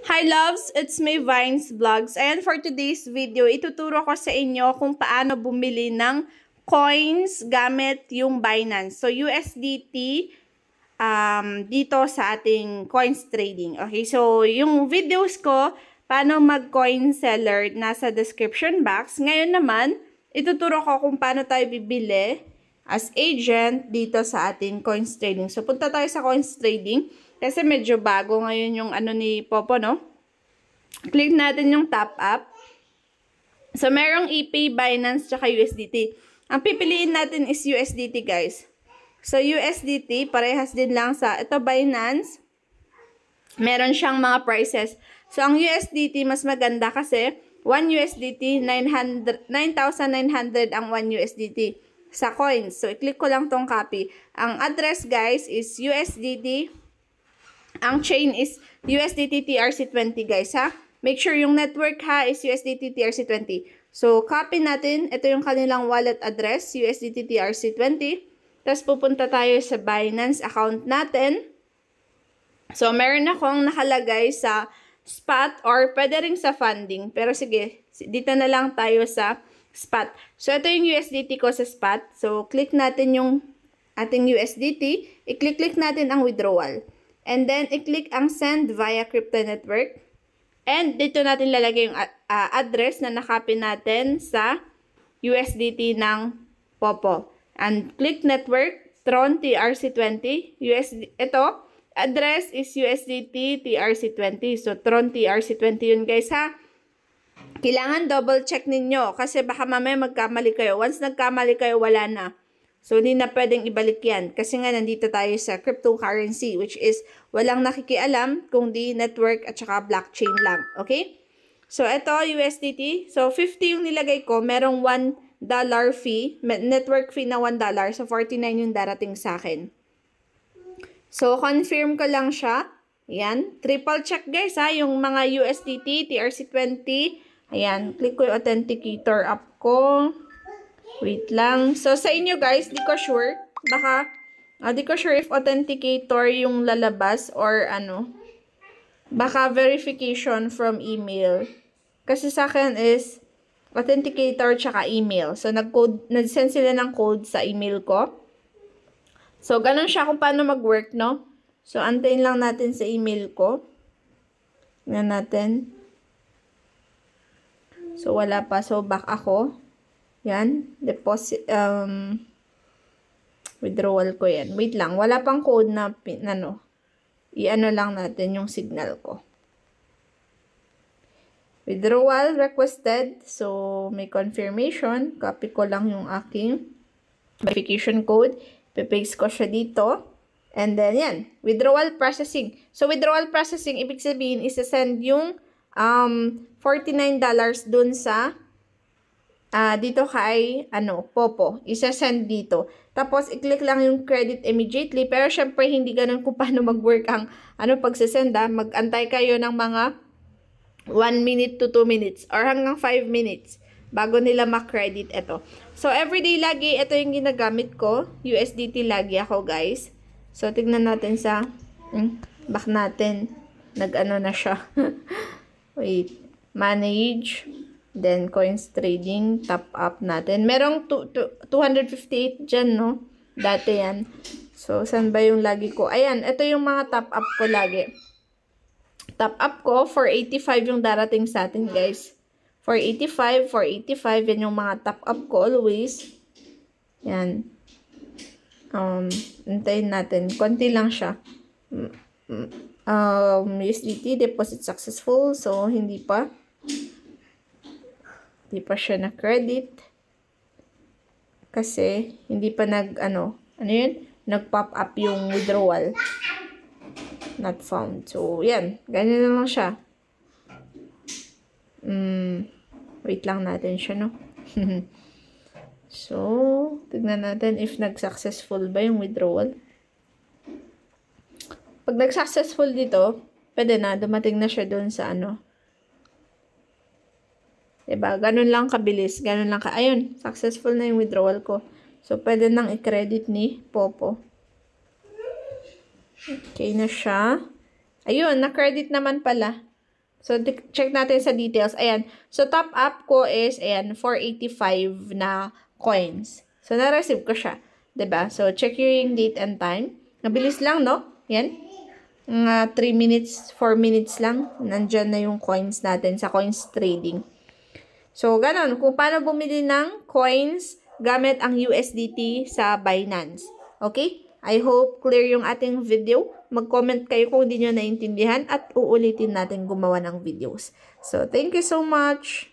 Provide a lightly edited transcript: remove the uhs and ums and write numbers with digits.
Hi loves, it's me Vines Vlogs. And for today's video, ituturo ko sa inyo kung paano bumili ng coins gamit yung Binance. So USDT dito sa ating coins trading. Okay, so yung videos ko, paano mag-coin seller, nasa description box. Ngayon naman, ituturo ko kung paano tayo bibili as agent dito sa ating coins trading. So punta tayo sa coins trading. Kasi medyo bago ngayon yung ano ni Popo, no? Click natin yung top up. So, merong ePay, Binance, tsaka USDT. Ang pipiliin natin is USDT, guys. So, USDT, parehas din lang sa, ito Binance, meron siyang mga prices. So, ang USDT, mas maganda kasi, 1 USDT, 9,900 ang 1 USDT sa coins. So, i-click ko lang tong copy. Ang address, guys, is USDT. Ang chain is USDT TRC20, guys, ha? Make sure yung network, ha, is USDT TRC20. So, copy natin. Ito yung kanilang wallet address, USDT TRC20. Tapos, pupunta tayo sa Binance account natin. So, meron akong nakalagay sa spot or pwede rin sa funding. Pero, sige, dito na lang tayo sa spot. So, ito yung USDT ko sa spot. So, click natin yung ating USDT. I-click natin ang withdrawal. And then, i-click ang send via crypto network. And dito natin lalagay yung address na nakopy natin sa USDT ng Popo. And click network, Tron TRC20. Ito, address is USDT TRC20. So, Tron TRC20 yun, guys, ha? Kailangan double check ninyo kasi baka mamaya magkamali kayo. Once nagkamali kayo, wala na. So, hindi na pwedeng ibalik yan. Kasi nga, nandito tayo sa cryptocurrency, which is walang nakikialam kung di network at saka blockchain lang. Okay? So, ito, USDT. So, 50 yung nilagay ko. Merong $1 fee. Network fee na $1. So, 49 yung darating sa akin. So, confirm ko lang siya. Ayan. Triple check, guys, ha. Yung mga USDT, TRC20. Ayan. Click ko yung authenticator app ko. Wait lang. So, sa inyo guys, di ko sure. Baka, di ko sure if authenticator yung lalabas or ano. Baka verification from email. Kasi sa akin is authenticator tsaka email. So, nag-send sila ng code sa email ko. So, ganun siya kung paano mag-work, no? So, antayin lang natin sa email ko. Tingnan natin. So, wala pa. So, back ako. Yan, deposit, withdrawal ko yan. Wait lang, wala pang code na, i-ano lang natin yung signal ko. Withdrawal requested, so may confirmation. Copy ko lang yung aking verification code. Paste ko siya dito. And then, yan, withdrawal processing. So, withdrawal processing, ibig sabihin, isa-send yung $49 dun sa dito kay, Popo. Isa-send dito. Tapos, i-click lang yung credit immediately. Pero, syempre, hindi ganun kung paano mag-work ang, pagsasend, mag-antay kayo ng mga 1 minute to 2 minutes or hanggang 5 minutes bago nila ma-credit ito. So, everyday lagi, ito yung ginagamit ko. USDT lagi ako, guys. So, tignan natin sa, back natin. Nag-ano na siya. Wait. Manage. Then, coins trading, top up natin. Merong 258 dyan, no? Dati yan. So, saan ba yung lagi ko? Ayan, ito yung mga top up ko lagi. Top up ko, 485 yung darating sa atin, guys. 485, yan yung mga top up ko always. Yan. Hintayin natin. Konti lang siya. USDT, deposit successful. So, hindi pa siya na-credit. Kasi, hindi pa nag-pop up yung withdrawal. Not found. So, yan. Ganyan na lang siya. Wait lang natin siya, no? So, tignan natin if nag-successful ba yung withdrawal. Pag nag-successful dito, pwede na. Dumating na siya dun sa diba? Ganun lang kabilis. Ganun lang ayun, successful na yung withdrawal ko. So, pwede nang i-credit ni Popo. Okay na siya. Ayun, na-credit naman pala. So, check natin sa details. Ayan. So, top up ko is, ayan, 485 na coins. So, na-receive ko siya. 'Di ba? So, check yung date and time. Nabilis lang, no? Yan. 3 minutes, 4 minutes lang. Nandyan na yung coins natin sa coins trading. So, ganun. Kung paano bumili ng coins gamit ang USDT sa Binance. Okay? I hope clear yung ating video. Mag-comment kayo kung hindi nyo naintindihan at uulitin natin gumawa ng videos. So, thank you so much!